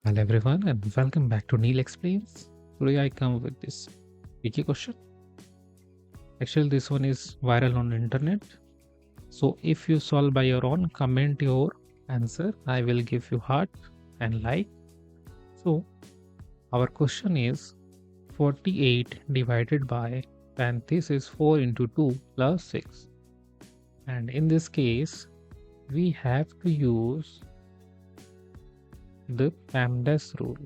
Hello everyone and welcome back to Neil Explains. Today I come with this tricky question. Actually this one is viral on the internet. So if you solve by your own, comment your answer. I will give you heart and like. So our question is 48 divided by parenthesis 4 into 2 plus 6. And in this case we have to use the PEMDAS rule.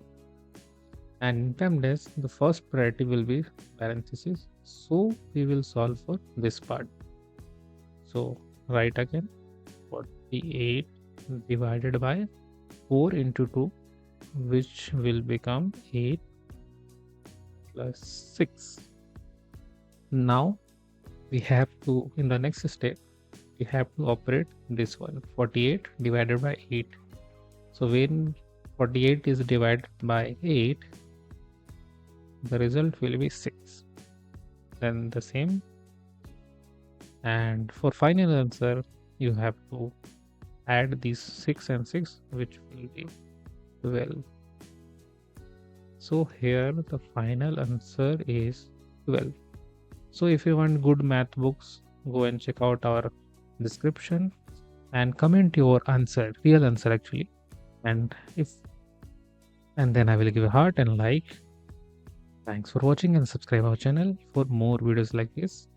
And in PEMDAS, the first priority will be parenthesis. So we will solve for this part. So write again 48 divided by 4 into 2, which will become 8 plus 6. Now we have to, in the next step, we have to operate this one 48 divided by 8. So when 48 is divided by 8, the result will be 6. Then the same, and for final answer you have to add these 6 and 6, which will be 12. So here the final answer is 12. So if you want good math books, go and check out our description and comment your answer, real answer actually. And then I will give a heart and like. Thanks for watching and subscribe our channel for more videos like this.